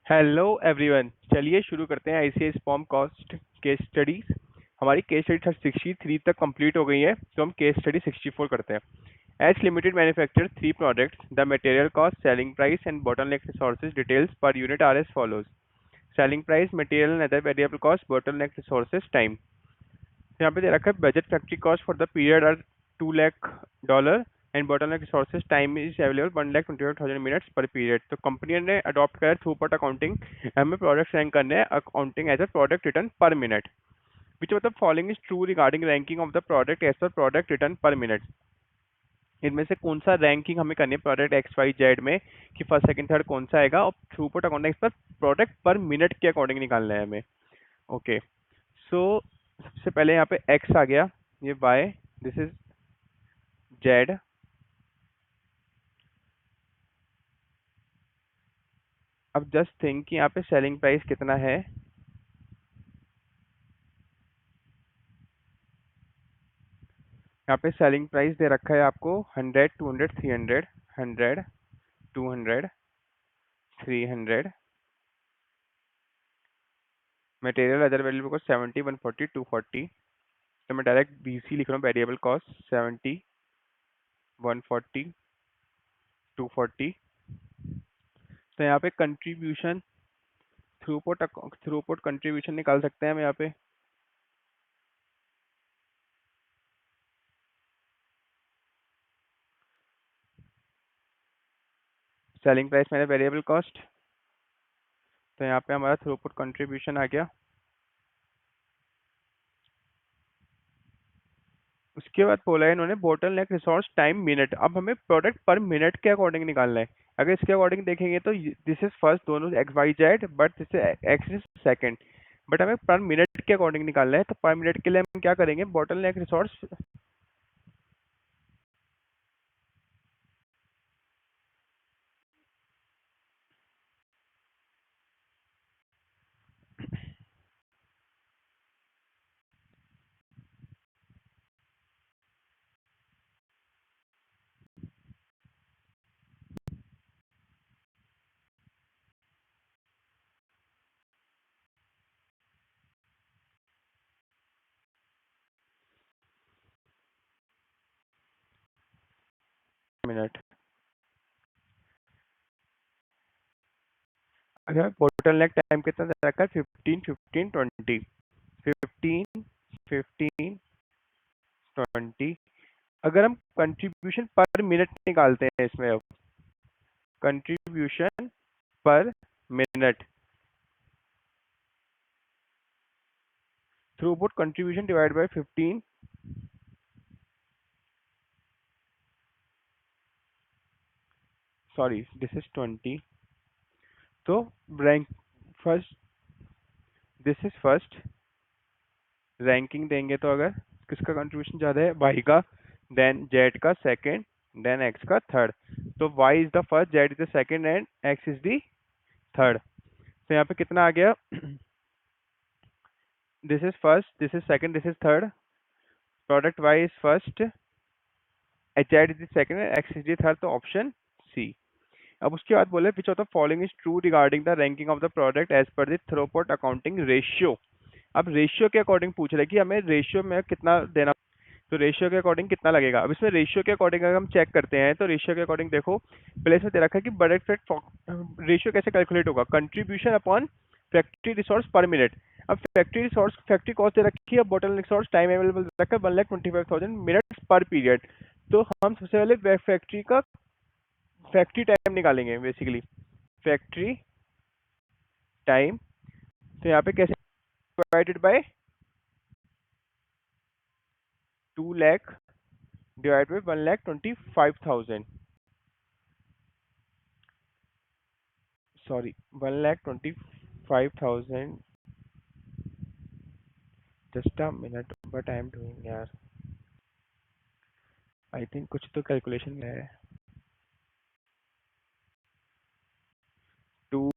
Hello everyone, चलिए शुरू करते हैं ICI SPOM cost case studies. हमारी केस स्टडी 63 तक कंप्लीट हो गई है, तो हम केस स्टडी 64 करते हैं। H limited manufacture three products. The material cost, selling price and bottleneck resources details per unit are as follows. Selling price, material and other variable cost, bottleneck resources, time. यहाँ पे दे रखा है budget factory cost for the period are $2 lakh and bottleneck resources time is available 1,25,000 minutes per period. तो company ने adopt करा throughput accounting. हमें product rank करने हैं accounting as a product return per minute. Which of the following is true regarding ranking of the product as per product return per minute. इनमें से कौन सा रैंकिंग हमें करनी है प्रोडक्ट एक्स वाई जेड में, कि फर्स्ट सेकंड थर्ड कौन सा आएगा, और थ्रूपुट अकाउंटिंग पर प्रोडक्ट पर मिनट के अकॉर्डिंग निकालना है हमें। ओके, सो सबसे पहले यहाँ पे एक्स आ गया, ये वाई, दिस इज जेड। अब जस्ट थिंक कि यहाँ पे सेलिंग प्राइस कितना है। यहाँ पे सेलिंग प्राइस दे रखा है आपको 100, 200, 300, 100, 200, 300। मटेरियल अदर वेरिएबल को 70, 140, 240। तो मैं डायरेक्ट बीसी लिख रहा हूँ, वेरिएबल कॉस्ट 70, 140, 240। तो यहाँ पे कंट्रीब्यूशन, थ्रूपुट कंट्रीब्यूशन निकाल सकते हैं हम यहाँ पे। सेलिंग प्राइस मैंने वेरिएबल कॉस्ट, तो यहाँ पे हमारा थ्रूपुट कंट्रीब्यूशन आ गया। उसके बाद बोला है इन्होंने बोटल नेक रिसोर्स टाइम मिनट। अब हमें प्रोडक्ट पर मिनट के अकॉर्डिंग निकालना है। अगर इसके अकॉर्डिंग देखेंगे तो दिस इज फर्स्ट, दोनों X Y Z, but this X is second. But हमें पर मिनट के अकॉर्डिंग निकालना है, तो पर मिनट के लिए हम क्या करेंगे, बोटल नेक रिसोर्स मिनट। अगर बोटल नेक टाइम कितना दे रखा है, 15, 15, 20, 15, 15, 20। अगर हम कंट्रीब्यूशन पर मिनट निकालते हैं इसमें, अब contribution per minute, throughput contribution divide by 15, sorry this is 20। तो rank first, this is first ranking देंगे, तो अगर किसका कंट्रीब्यूशन ज़्यादा है, वाई का, देन जेड का सेकंड, देन एक्स का थर्ड। तो Y is the first, Z is the second and X is the third. तो यहाँ पे कितना आ गया, this is first, this is second, this is third. Product Y is first, Z is the second, X is the third, तो option C. अब उसके बाद बोले which of the following is true regarding the ranking of the product as per the throughput accounting ratio. अब ratio के according पूछ रहे हैं कि हमें रेशियो में कितना देना, तो रेशियो के अकॉर्डिंग कितना लगेगा। अब इसमें रेशियो के अकॉर्डिंग अगर हम चेक करते हैं, तो रेशियो के अकॉर्डिंग देखो, पहले इसमें दे रखा है कि बजट फैक्ट रेशियो कैसे कैलकुलेट होगा, कंट्रीब्यूशन अपॉन फैक्ट्री रिसोर्स पर मिनट। अब फैक्ट्री रिसोर्स, फैक्ट्री कॉस्ट दे रखी है, बोटल रिसोर्स टाइम अवेलेबल दे रखा है 1,25,000 मिनट्स पर पीरियड। तो हम सबसे पहले फैक्ट्री का फैक्ट्री टाइम निकालेंगे बेसिकली, फैक्ट्री टाइम। तो यहाँ पे कैसे, divided by 2 lakh divide by 1,25,000, sorry 1,25,000। Just a minute, but I am doing यार, आई थिंक कुछ तो कैलकुलेशन है। 2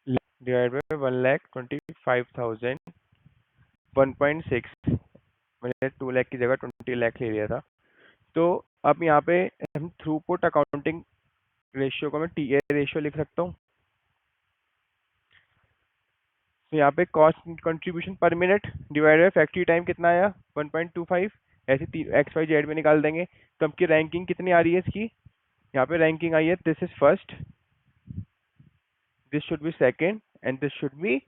डिवाइड बाय 1,25,000, 1.6। मैंने 2 लाख की जगह 20 लाख ले लिया था। तो अब यहाँ पे हम थ्रूपुट अकाउंटिंग रेशियो को मैं टी ए रेशियो लिख सकता हूँ। तो यहाँ पे cost contribution per minute divided by factory time कितना आया 1.25, ऐसे तीन एक्स वाई जेड में निकाल देंगे। तो आपकी रैंकिंग कितनी आ रही है इसकी, यहाँ पे रैंकिंग आई है this is first, this should be second and this should be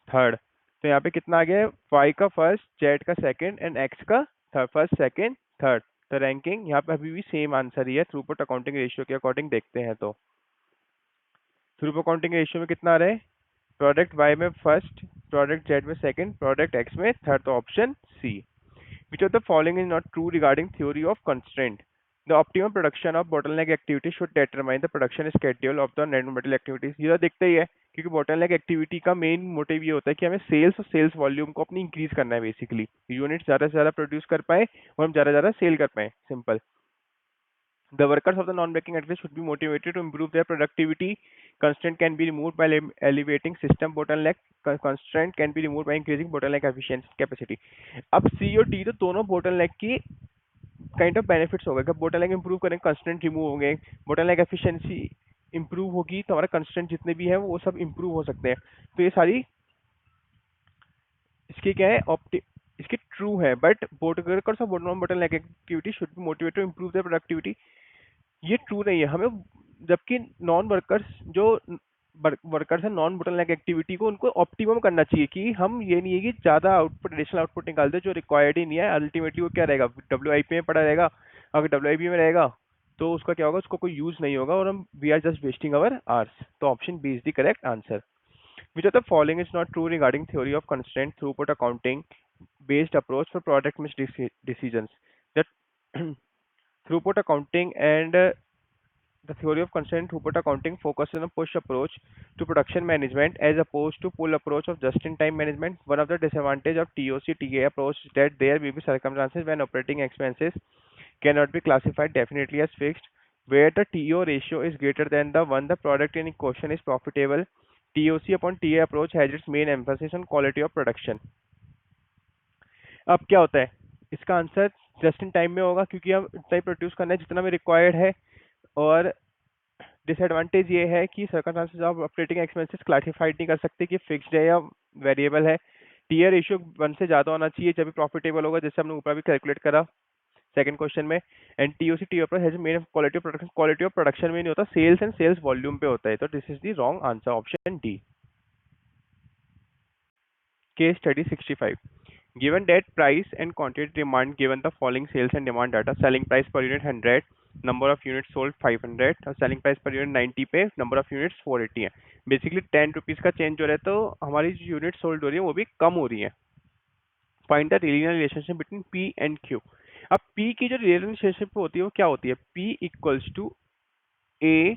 third. तो यहाँ पे कितना आ गया, वाई का फर्स्ट, जेड का सेकेंड एंड एक्स का थर्ड, फर्स्ट सेकेंड थर्ड। तो रैंकिंग यहाँ पे अभी भी सेम आंसर ही है थ्रूपुट अकाउंटिंग रेशियो के अकॉर्डिंग देखते हैं। तो थ्रूपुट अकाउंटिंग रेशियो में कितना आ रहा है, प्रोडक्ट वाई में फर्स्ट, प्रोडक्ट जेड में सेकंड, प्रोडक्ट एक्स में थर्ड। तो option C. Which of the following is not true regarding theory of constraint, the optimum production of bottleneck activity should determine the production schedule of the net metal activities. ये तो दिखता ही है, क्योंकि bottleneck activity का main motive ये होता है कि हमें सेल्स और सेल्स वॉल्यूम को अपनी इंक्रीज करना है, बेसिकली यूनिट ज्यादा से ज्यादा प्रोड्यूस कर पाए और हम ज्यादा से ज्यादा सेल कर पाए, simple. The workers of the non-banking activities should be motivated to improve their productivity. Constraint can be removed by elevating system bottleneck. Constraint can be removed by increasing bottleneck efficiency capacity. अब सी और D तो दोनों bottleneck की kind of benefits हो गए। जब bottleneck improve करेंगे constraint remove होंगे, bottleneck एफिशिएंसी इंप्रूव होगी तो हमारा कंस्ट्रेंट जितने भी है वो सब इंप्रूव हो सकते हैं। तो ये सारी इसके क्या है इसकी ट्रू है, but workers of non bottleneck activity should be motivated to improve their productivity, ये ट्रू नहीं है। हमें जबकि नॉन वर्कर्स जो वर्कर्स है नॉन बोटलनेक एक्टिविटी को उनको ऑप्टिमम करना चाहिए, कि हम ये नहीं है कि ज्यादा आउटपुट एडिशनल आउटपुट निकाल दे जो रिक्वायर्ड ही नहीं है। अल्टीमेटली वो क्या रहेगा, डब्ल्यू में पड़ा रहेगा। अगर डब्ल्यू में रहेगा तो उसका क्या होगा, उसको कोई यूज नहीं होगा और हम we are just wasting our hours. तो option B is the correct answer. Which of the following is not true regarding theory of constraint throughput accounting based approach for product mix decisions, that throughput accounting and the theory of constraint throughput accounting focuses on a push approach to production management as opposed to pull approach of just-in-time management. One of the disadvantage of TOC/TA approach is that there may be circumstances when operating expenses cannot be classified definitely as fixed, where the TO ratio is greater than the one the product in question is profitable. TOC/TA approach has its main emphasis on quality of production. अब क्या होता है, इसका answer just in time में होगा क्योंकि हम उतना ही प्रोड्यूस करना है जितना में रिक्वायर्ड है। और डिसएडवांटेज ये है कि circumstances of operating expenses classified नहीं कर सकते कि फिक्स्ड है या वेरिएबल है। टीआर रेशियो 1 से ज्यादा होना चाहिए जब भी प्रॉफिटेबल होगा, जैसे हमने ऊपर भी कैलकुलेट करा सेकंड क्वेश्चन में। एंड टीओसी टी पर has main quality of production, quality of production में नहीं होता, सेल्स एंड सेल्स वॉल्यूम पे होता है। तो this is the wrong answer, option D. Case study 65. Given that price and quantity demand given the following sales and demand data, selling price per unit 100, number of units sold 500 और selling price per unit 90 पे number of units 480 है। Basically 10 rupees का change हो रहा है तो हमारी जो यूनिट सोल्ड हो रही है वो भी कम हो रही है। Find the linear relationship between P and Q. अब पी की जो लीनियर रिलेशनशिप होती है वो क्या होती है, P equals to A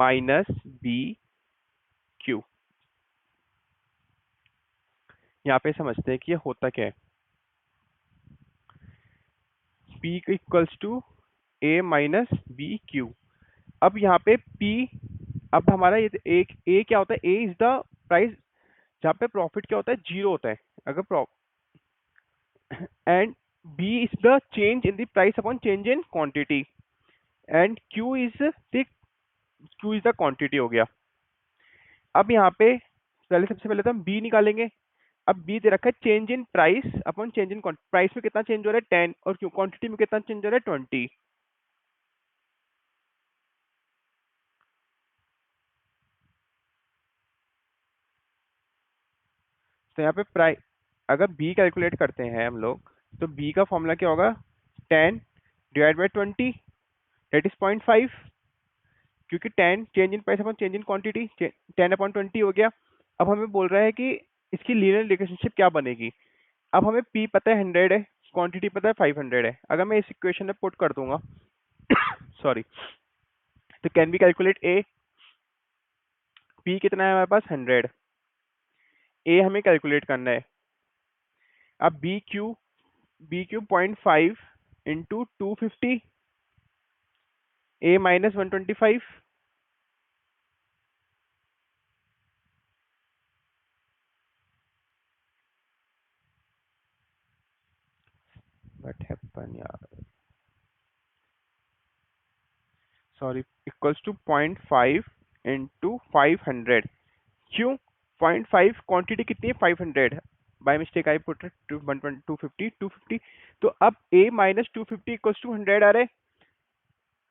minus B Q. यहाँ पे समझते हैं कि ये होता क्या है। P equals to A minus B Q. अब यहाँ पे P, अब हमारा ये एक ए क्या होता है, ए इज द प्राइस जहाँ पे प्रॉफिट क्या होता है, जीरो होता है अगर and B is the change in the price upon change in quantity and Q is the quantity हो गया। अब यहाँ पे पहले सबसे पहले तो हम बी निकालेंगे। अब बी दे रखा है change in price upon change in price में कितना चेंज हो रहा है 10 और क्वांटिटी में कितना चेंज हो रहा है 20। तो यहाँ पे प्राइस अगर बी कैलकुलेट करते हैं हम लोग तो बी का फॉर्मूला क्या होगा, 10 डिवाइड बाई 20 दैट इज 0.5, क्योंकि 10 change in price upon change in quantity 10 upon 20 हो गया। अब हमें बोल रहा है कि इसकी लीनियर रिलेशनशिप क्या बनेगी। अब हमें पी पता है 100 है, क्वांटिटी पता है 500 है। अगर मैं इस इक्वेशन में पुट कर दूंगा सॉरी, तो can be calculate A, P कितना है हमारे पास 100, ए हमें कैलकुलेट करना है। अब B Q 0.5 into 250 A minus 125, what happen यार, सॉरी, इक्वल्स टू 0.5 इंटू 500। क्यों, 0.5 क्वांटिटी कितनी है 500, बाय मिस्टेक आई पुट 250 तो अब a माइनस 250 इक्वल्स टू 100 आ रहे।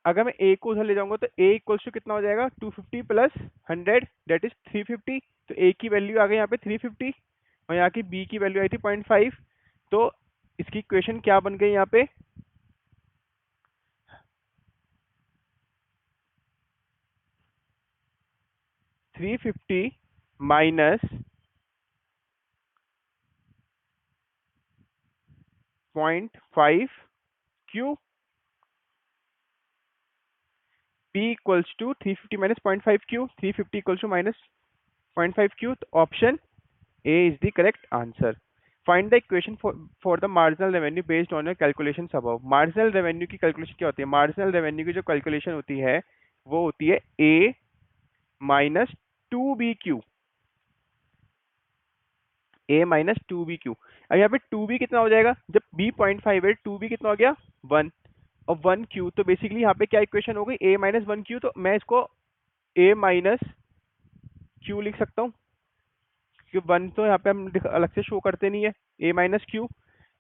अगर मैं a को उधर ले जाऊंगा तो a इक्वल्स टू कितना हो जाएगा 250 प्लस 100 दैट इज 350। तो a की वैल्यू आ गई यहाँ पे 350 और यहाँ की b की वैल्यू आई थी 0.5। तो इसकी इक्वेशन क्या बन गई यहाँ पे 350 minus 0.5 Q p equals to 350 minus 0.5 Q 350 equals to minus 0.5 Q. तो option A is the correct answer. Find the equation for the marginal revenue based on your calculations above. Marginal revenue की calculation क्या होती है? Marginal revenue की जो calculation होती है वो होती है A minus 2BQ, A minus 2BQ। अब यहाँ पे 2B कितना हो जाएगा? जब B 0.5 है 2B कितना हो गया 1 और 1Q। तो बेसिकली यहाँ पे क्या इक्वेशन हो गई A माइनस 1Q। तो मैं इसको A माइनस Q लिख सकता हूँ क्योंकि 1 तो यहाँ पे हम अलग से शो करते नहीं है A माइनस क्यू।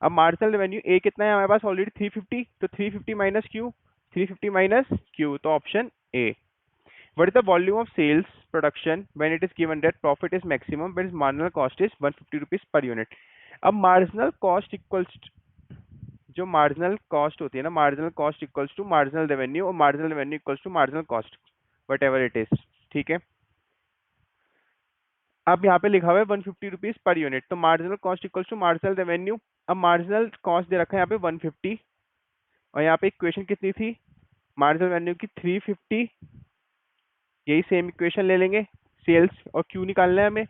अब मार्जिनल रेवेन्यू A कितना है हमारे पास ऑलरेडी 350 तो 350 माइनस क्यू 350 माइनस क्यू तो option A। What is the volume of sales production when it is given that profit is maximum when its marginal cost is 150 rupees per unit? अब marginal cost equals जो marginal cost होती है ना marginal cost equals to marginal revenue और marginal revenue equals to marginal cost whatever it is. ठीक है अब यहाँ पे लिखा हुआ है 150 रुपीज पर यूनिट तो marginal cost equals to marginal revenue. अब मार्जिनल कॉस्ट दे रखा है यहाँ पे 150 और यहाँ पे इक्वेशन कितनी थी मार्जिनल रेवेन्यू की 350। यही सेम इक्वेशन ले लेंगे सेल्स और क्यू निकालना है हमें।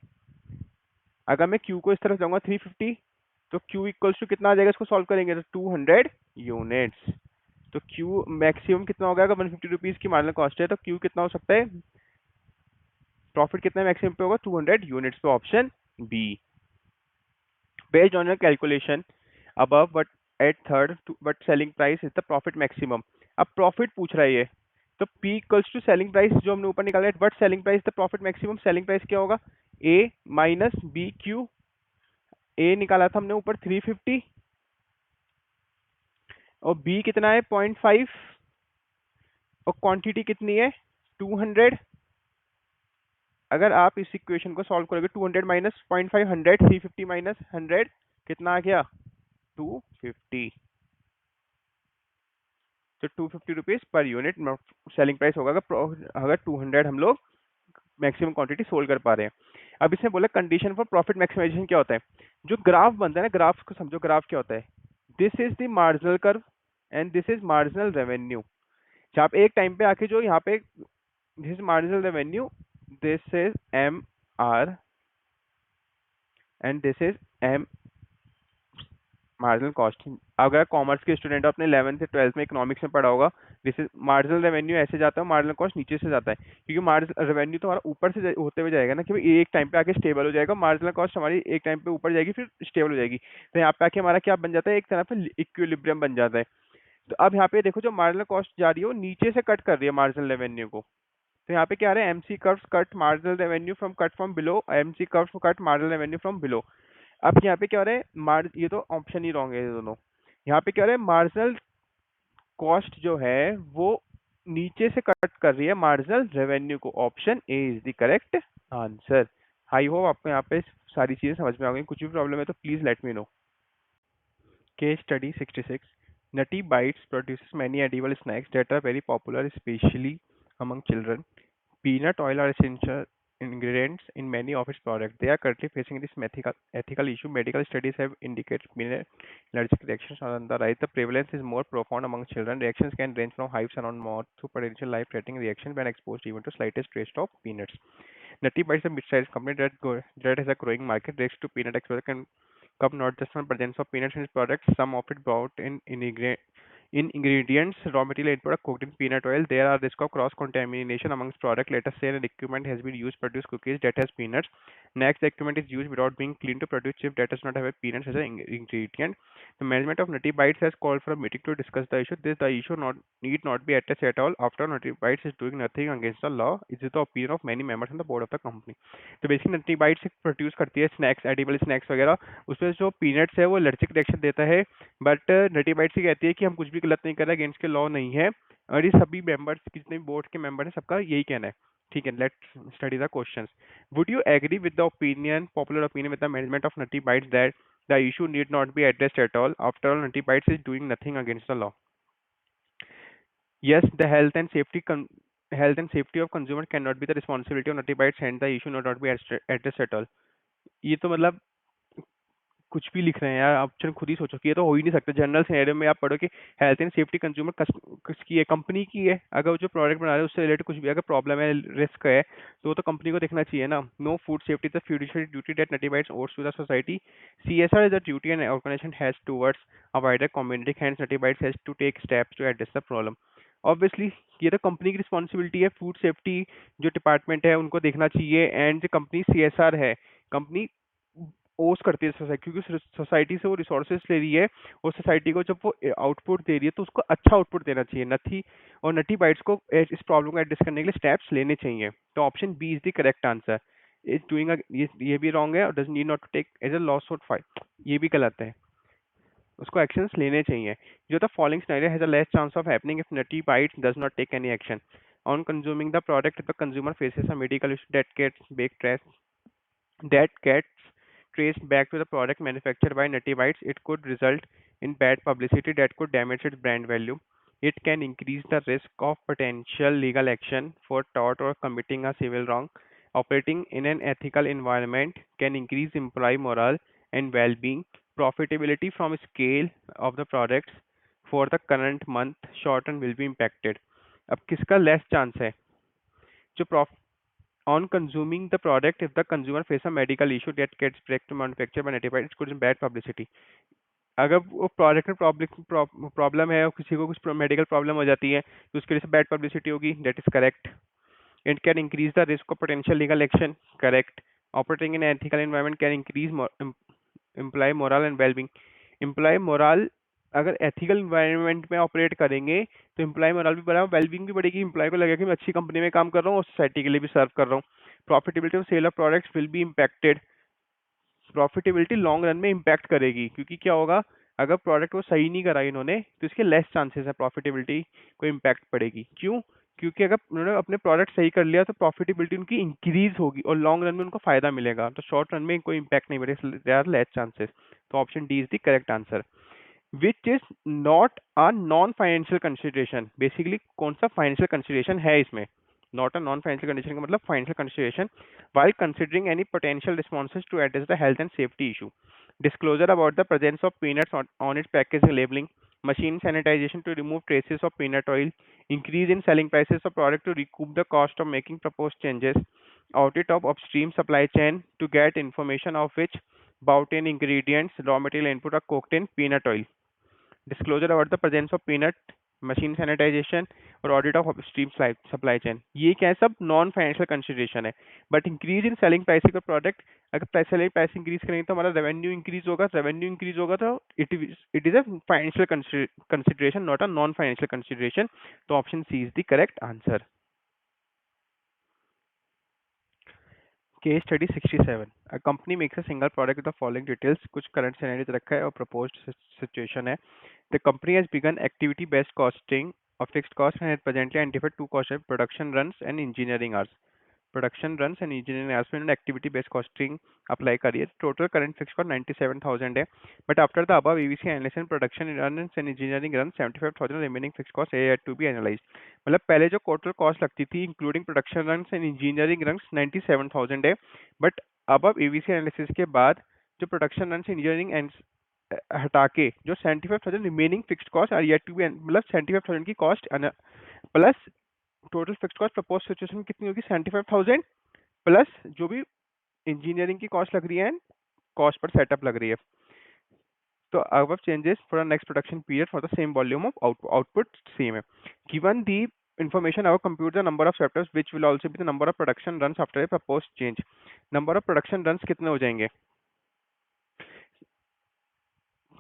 अगर मैं क्यू को इस तरफ जाऊंगा 350 तो क्यू इक्वल्स टू कितना आ जाएगा इसको सॉल्व करेंगे तो 200 यूनिट्स। तो क्यू मैक्सिमम कितना होगा अगर 150 रुपीज की मार्जिनल कॉस्ट है तो क्यू कितना हो सकता है प्रॉफिट कितना मैक्सिमम पे होगा 200 यूनिट्स पे option B. Based on your calculation above but at third but selling price is the profit maximum। अब प्रॉफिट पूछ रहा है ये तो P equals to selling price जो हमने ऊपर निकाला है but selling price the profit maximum. Selling price क्या होगा A minus B Q. A निकाला था हमने ऊपर 350 और B कितना है 0.5 और क्वांटिटी कितनी है 200। अगर आप इस इक्वेशन को सॉल्व करोगे 200 माइनस 0.5 100 350 माइनस 100 कितना आ गया 250। तो 250 rupees per unit selling price होगा अगर 200 हम लोग मैक्सिमम क्वांटिटी सोल्ड कर पा रहे हैं। अब इसने बोला कंडीशन फॉर प्रॉफिट मैक्सिमाइजेशन क्या होता है। जो ग्राफ बनता है ना ग्राफ को समझो ग्राफ क्या होता है this is the marginal curve and this is marginal revenue. जहाँ पे एक टाइम पे आके जो यहाँ पे this is marginal revenue this is M R and this is M marginal cost. अगर कॉमर्स के स्टूडेंट अपने 11th से 12th में इकोनॉमिक्स में पढ़ा होगा दिस इज मार्जिनल रेवेन्यू ऐसे जाता है मार्जिनल कॉस्ट नीचे से जाता है क्योंकि मार्जिनल रेवेन्यू तो हमारा ऊपर से होते हुए जाएगा ना कि भाई एक टाइम पे आके स्टेबल हो जाएगा मार्जिनल कॉस्ट हमारी एक टाइम पे ऊपर जाएगी फिर स्टेबल हो जाएगी। तो यहाँ पे आके हमारा क्या बन जाता है एक तरह से इक्विलिब्रियम बन जाता है। तो अब यहाँ पे देखो जो मार्जिनल कॉस्ट जा रही है वो नीचे से कट कर रही है मार्जिनल रेवेन्यू को। तो यहाँ पे क्या आ रहा है MC curve cut marginal revenue from cut from below MC curve cut marginal revenue from below. अब यहाँ पे क्या हो रहा है ये तो ऑप्शन ही रॉन्ग है ये दोनों। यहाँ पे क्या हो रहा है मार्जिनल कॉस्ट जो है वो नीचे से कट कर रही है मार्जिनल रेवेन्यू को option A is the correct answer. I hope आपको यहाँ पे सारी चीजें समझ में आ गई कुछ भी प्रॉब्लम है तो please let me know. Case study 66 Nutty Bites produces many edible snacks that are very popular especially among children. Peanut oil are essential ingredients in many of its products. They are currently facing this ethical issue. Medical studies have indicated peanut allergic reactions are on the rise. The prevalence is more profound among children. Reactions can range from hives around mouth to potential life-threatening reactions when exposed even to slightest taste of peanuts. Nutty Bites is a mid-sized company that has a growing market. Risks to peanut exposure can come not just from presence of peanuts in its products. Some of it brought in ingredients, raw material input are cooked in peanut oil. There are risk of cross-contamination amongst product. Let us say an equipment has been used to produce cookies that has peanuts. Next, the equipment is used without being cleaned to produce chip that does not have a peanuts as an ingredient. The management of Nutty Bites has called for a meeting to discuss the issue. The issue need not be addressed at all after Nutty Bites is doing nothing against the law. It is the opinion of many members on the board of the company. तो basically Nutty bytes produce करती है snacks, edible snacks वगैरह, उसमें जो peanuts है वो allergic reaction देता है, बट नट्टी बाइट्स ही कहती है कि हम कुछ भी गलत नहीं कर रहे, अगेंस्ट के लॉ नहीं है, और ये सभी मेंबर्स जितने भी बोर्ड के मेंबर हैं सबका यही कहना है. ठीक है, let's study the questions. Would you agree with the opinion, popular opinion with the management of Nutty Bites that the issue need not be addressed at all after all Nutty Bites is doing nothing against the law? Yes, the health and safety of consumer cannot be the responsibility of Nutty Bites and the issue need not be addressed at all. ये तो मतलब कुछ भी लिख रहे हैं यार, option खुद ही सोचो कि ये तो हो ही नहीं सकता. जनरल सिनेरियो में आप पढ़ो कि हेल्थ एंड सेफ्टी कंज्यूमर किसकी है, कंपनी की है. अगर वो जो प्रोडक्ट बना रहे हैं उससे रिलेटेड कुछ भी अगर प्रॉब्लम है, रिस्क है, तो वो तो कंपनी को देखना चाहिए ना. No food safety the fiduciary duty that Nutty Bites owes to the society. CSR is a duty an organization has towards a wider community, hence Nutty Bites has to take steps to address the problem. Obviously ये तो company की responsibility है, food safety जो department है उनको देखना चाहिए, and जो कंपनी CSR है, कंपनी ओस करती है सोसाइटी, क्योंकि सोसाइटी से वो रिसोर्सेज ले रही है, और सोसाइटी को जब वो आउटपुट दे रही है तो उसको अच्छा आउटपुट देना चाहिए. नथी और नटी बाइट्स को इस प्रॉब्लम को एड्रेस करने के लिए स्टेप्स लेने चाहिए. तो option B is the correct answer. Is doing ये भी रॉन्ग है, और does need not to take as a loss of fight, ये भी गलत है, उसको एक्शंस लेने चाहिए. जो the following scenario has a less chance of happening if Nutty Bites does not take any action on consuming the product. If the consumer faces a medical issue that gets traced back to the product manufactured by Nutty Bites, it could result in bad publicity that could damage its brand value. It can increase the risk of potential legal action for tort or committing a civil wrong. Operating in an ethical environment can increase employee morale and well-being. Profitability from scale of the products for the current month short run will be impacted. अब किसका less chance है? जो on consuming the product, if the consumer face a medical issue that gets break to manufacture by Nutty Bites, it could be bad publicity. अगर वो product में problem है और किसी को कुछ मेडिकल प्रॉब्लम हो जाती है तो उसके लिए बैड पब्लिसिटी होगी. That is correct. It can increase the risk of potential legal action. Correct. Operating in ethical environment can increase employee morale and wellbeing. Employee morale, अगर एथिकल इन्वायरमेंट में operate करेंगे तो एम्प्लॉय मोरल भी बढ़ा, wellbeing भी बढ़ेगी. Employ को लगेगा कि मैं अच्छी कंपनी में काम कर रहा हूँ और सोसाइटी के लिए भी सर्व कर रहा हूँ. Profitability of sale of products will be impacted. Profitability long run में इम्पैक्ट करेगी, क्योंकि क्या होगा, अगर प्रोडक्ट वो सही नहीं करा इन्होंने तो इसके लेस चांसेस है प्रॉफिटेबिलिटी को इम्पैक्ट पड़ेगी. क्यों? क्योंकि अगर उन्होंने अपने प्रोडक्ट सही कर लिया तो प्रॉफिटेबिलिटी उनकी इंक्रीज होगी और लॉन्ग रन में उनको फायदा मिलेगा. तो शॉर्ट रन में कोई इम्पैक्ट नहीं पड़ेगा, देयर आर लेस चांसेस. तो option D is the correct answer. Which is not a non financial consideration. Basically कौन सा फाइनेंशियल कंसिडरेशन है इसमें? Not a non financial condition का मतलब financial consideration while considering any potential responses to address the health and safety issue. Disclosure about the presence of peanuts on its packaging labeling, machine sanitization to remove traces of peanut oil, increase in selling prices of product to recoup the cost of making proposed changes, audit of upstream supply chain to get information of which about in ingredients, raw material input are cooked in peanut oil. Disclosure about the presence of peanut, machine sanitization और audit of upstream supply chain. ये क्या है, सब non financial consideration है. But increase in selling price का product, अगर selling price increase करेंगे तो हमारा रेवेन्यू इंक्रीज होगा. रेवेन्यू इंक्रीज होगा तो it is a financial consideration, not a non financial consideration. तो option C is the correct answer. Case study 67. A company makes a single product with the following details. कुछ current scenario रखा है और proposed situation है. The company has begun activity-based costing of fixed costs and has presently identified two cost types: production runs and engineering hours. Production runs and engineering hours में activity based costing apply करिए. Total current fixed cost 97,000 है, but after the above ABC analysis, production runs and engineering runs 75,000 remaining fixed cost yet to be analyzed. मतलब पहले जो total cost लगती थी including production runs and engineering runs 97,000 है, but above ABC analysis के बाद जो production runs engineering and हटा के जो 75,000 remaining fixed cost are yet to be, मतलब 75,000 की cost plus total fixed cost proposed situation कितनी होगी 75,000 प्लस जो भी इंजीनियरिंग की कॉस्ट लग रही है, कॉस्ट पर सेटअप लग रही है. तो अब changes for next production period for the same volume of output same है. Given the information our compute the number of chapters which will also be the number of production runs after a proposed change. number of production runs कितने हो जाएंगे,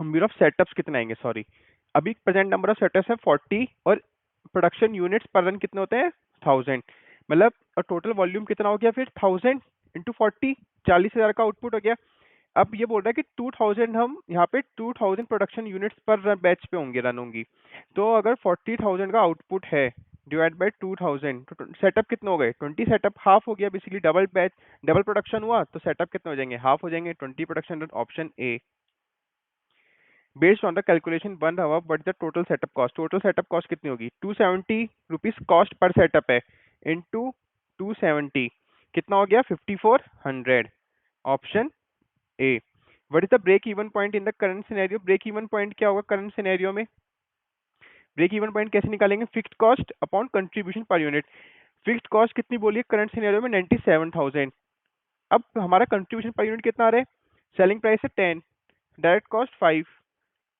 number of setups कितने आएंगे, sorry अभी present number of setups है 40 और production units पर run कितने होते हैं 1000, मतलब टोटल वॉल्यूम कितना हो गया फिर 1000 इंटू 40, 40,000 का आउटपुट हो गया। अब ये बोल रहा है कि 2000 हम यहाँ पे 2000 प्रोडक्शन यूनिट्स पर बैच पे होंगे रन होंगी, तो अगर 40,000 का आउटपुट है डिवाइड बाय 2000 तो सेटअप कितने हो गए 20 सेटअप, हाफ हो गया basically, double batch double production हुआ तो सेटअप कितने हो जाएंगे हाफ हो जाएंगे, 20 production run, option A. Based on the calculation one above but the total setup cost कितनी होगी 270 रुपीज कॉस्ट पर सेटअप है इनटू 270 कितना हो गया 5400, option A. What is the break even point in the current scenario, break even point क्या होगा current scenario में, break even point कैसे निकालेंगे, fixed cost upon contribution per unit. Fixed cost कितनी बोलिए करंट सिनेरियो में 97,000, अब हमारा कंट्रीब्यूशन पर यूनिट कितना आ रहा है, सेलिंग प्राइस है 10, डायरेक्ट कॉस्ट 5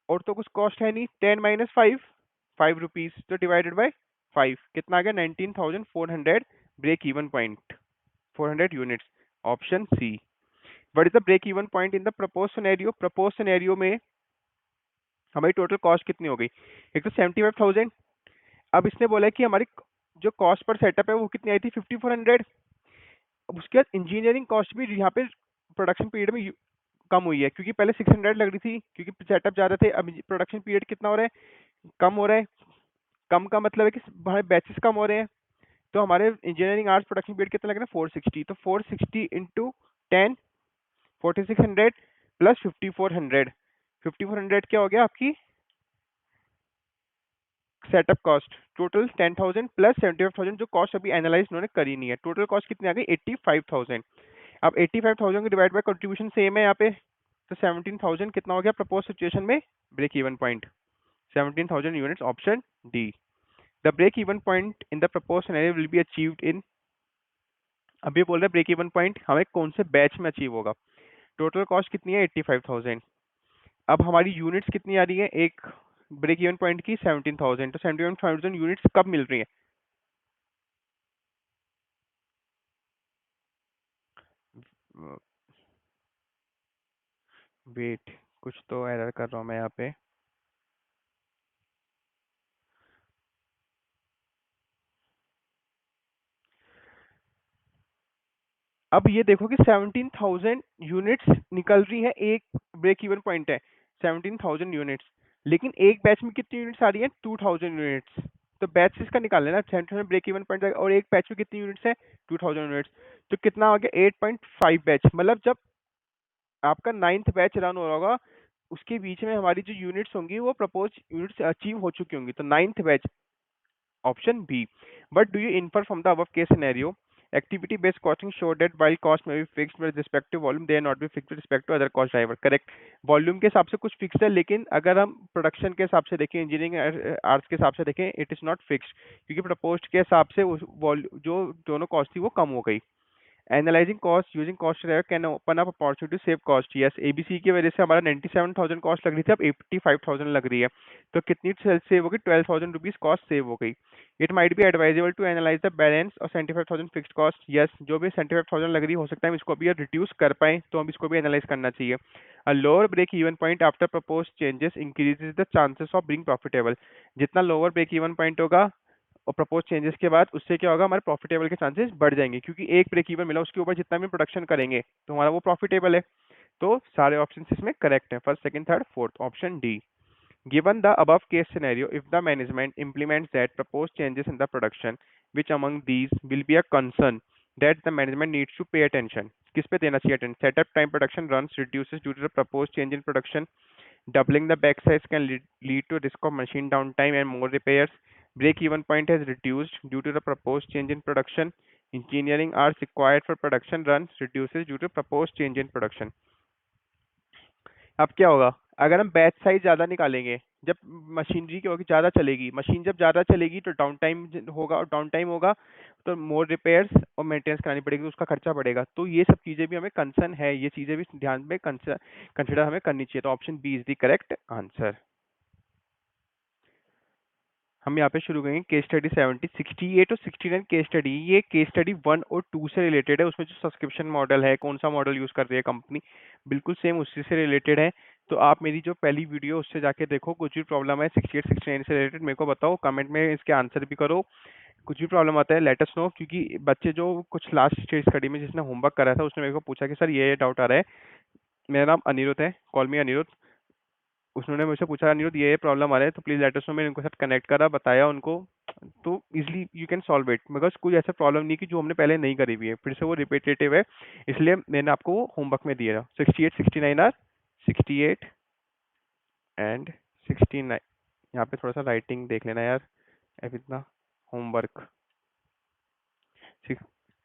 और तो कुछ कॉस्ट है नहीं, 10 माइनस 5 रुपीज तो डिवाइडेड बाय 5 कितना आ गया 19,400 break even point 400 units, option C. What is the break even point in the proposed scenario, proposed scenario में हमारी टोटल कॉस्ट कितनी हो गई, एक तो 75,000, अब इसने बोला है कि हमारी जो कॉस्ट पर सेटअप है वो कितनी आई थी 5400, अब उसके बाद इंजीनियरिंग कॉस्ट भी यहाँ पे प्रोडक्शन पीरियड में कम हुई है क्योंकि पहले 600 लग रही थी क्योंकि सेटअप ज्यादा थे, अब प्रोडक्शन पीरियड कितना हो रहा है कम हो रहा है, कम का मतलब है कि हमारे बैचेस कम हो रहे हैं, तो हमारे इंजीनियरिंग आर्ट्स प्रोडक्शन पीरियड कितना लग रहा है 460, तो 460 इंटू 10 4600 प्लस 5400, 5400 क्या हो गया आपकी सेटअप कॉस्ट, टोटल 10,000 प्लस 75,000 जो कॉस्ट अभी एनालाइज उन्होंने करी नहीं है, टोटल कॉस्ट कितनी आ गई 85,000। अब 85,000 को डिवाइड बाय कंट्रीब्यूशन सेम है यहाँ पे, तो 17,000 कितना हो गया प्रपोज सिचुएशन में break even point 17,000 units, option D. The break even point in the proposed scenario will be achieved in, अभी बोल रहे हैं ब्रेक इवन पॉइंट हमें कौन से बैच में अचीव होगा, टोटल कॉस्ट कितनी है 85,000, अब हमारी यूनिट्स कितनी आ रही है एक ब्रेक इवन पॉइंट की 17,000, तो 17,000 यूनिट्स कब मिल रही है, वेट कुछ तो एरर कर रहा हूँ मैं यहाँ पे, अब ये देखो कि 17,000 यूनिट्स निकल रही है, एक ब्रेक इवन पॉइंट है 17,000 यूनिट्स, लेकिन एक बैच में कितनी यूनिट्स आ रही है 2,000 यूनिट्स, तो बैच इसका निकाल लेना 17,000 ब्रेक इवन पॉइंट और एक बैच में कितनी यूनिट्स है 2,000 यूनिट्स, तो कितना आ गया 8.5 बैच, मतलब जब आपका 9th बैच रन हो रहा होगा उसके बीच में हमारी जो यूनिट्स होंगी वो प्रपोज यूनिट्स अचीव हो चुकी होंगी, तो 9th batch, option B. But do you infer from the above case scenario? Activity based costing show that while cost may be fixed with respect to volume, they are not be fixed with respect to other cost driver. Correct. Volume के हिसाब से कुछ fix है, लेकिन अगर हम production के हिसाब से देखें, इंजीनियरिंग आर्ट्स के हिसाब से देखें, इट इज नॉट फिक्स्ड, क्योंकि प्रपोज्ड के हिसाब से जो दोनों कॉस्ट थी वो कम हो गई। Analysing cost using cost driver can open up opportunity to save cost, yes ABC की वजह से हमारा 97,000 कॉस्ट लग रही थी, अब 85,000 लग रही है, तो कितनी सेव होगी 12,000 रुपीज कॉस्ट सेव हो गई। It might be advisable to analyse the balance और 75,000 फिक्स्ड कॉस्ट, यस जो भी 75,000 लग रही हो सकता है हम इसको भी रिड्यूस कर पाए, तो हम इसको भी एनालाइज करना चाहिए। A lower break even point after proposed changes increases the chances of being profitable, जितना लोअर ब्रेक इवन पॉइंट होगा और प्रपोज चेंजेस के बाद उससे क्या होगा हमारे प्रॉफिटेबल के चांसेस बढ़ जाएंगे, क्योंकि एक ब्रेक इवन मिला उसके ऊपर जितना भी प्रोडक्शन करेंगे तो हमारा वो प्रॉफिटेबल है, तो सारे ऑप्शन इसमें करेक्ट है, first second third fourth, option D. Given the above case scenario, if the management implements that proposed changes in the production, which among these will be a concern that the management needs to pay attention? किस पे देना चाहिए attention? Setup time production runs reduces due to the proposed change in production. Doubling the back size can lead to risk of machine downtime and more repairs. Break-even point has reduced due to the proposed change in production. Engineering hours required for production runs reduces due to proposed change in production. अब क्या होगा अगर हम batch size ज्यादा निकालेंगे, जब machinery की होगी ज्यादा चलेगी, मशीन जब ज्यादा चलेगी तो डाउन टाइम होगा, और डाउन टाइम होगा तो मोर रिपेयर्स और मेंटेनेंस करानी पड़ेगी, तो उसका खर्चा बढ़ेगा, तो ये सब चीजें भी हमें कंसर्न है, ये चीजें भी ध्यान में कंसिडर हमें करनी चाहिए, तो option B is the correct answer. हम यहाँ पे शुरू करेंगे केस स्टडी 70, 68 और 69 केस स्टडी। ये केस स्टडी 1 और 2 से रिलेटेड है। उसमें जो सब्सक्रिप्शन मॉडल है, कौन सा मॉडल यूज कर रही है कंपनी, बिल्कुल सेम उसी से रिलेटेड है। तो आप मेरी जो पहली वीडियो उससे जाके देखो, कुछ भी प्रॉब्लम है 68 69 से रिलेटेड मेरे को बताओ, कमेंट में इसके आंसर भी करो। कुछ भी प्रॉब्लम आता है लेट अस नो, क्योंकि बच्चे जो कुछ लास्ट स्टेज स्टडी में जिसने होमवर्क करा था उसने मेरे को पूछा कि सर ये डाउट आ रहा है। मेरा नाम अनिरुद्ध है, कॉल मी अनिरुद्ध। उन्होंने मुझसे पूछा अनिरुद्ध ये प्रॉब्लम आ रहा है तो प्लीज लेट अस नो। मैंने उनके साथ कनेक्ट करा, बताया उनको, तो easily you can solve it. Because कोई ऐसा प्रॉब्लम नहीं कि जो हमने पहले नहीं करी हुई है, फिर से वो रिपीटेटिव है, इसलिए मैंने आपको वो होमवर्क में दिया। 68 69 आर 68 एंड 69। यहाँ पे थोड़ा सा राइटिंग देख लेना यार, अब इतना होमवर्क।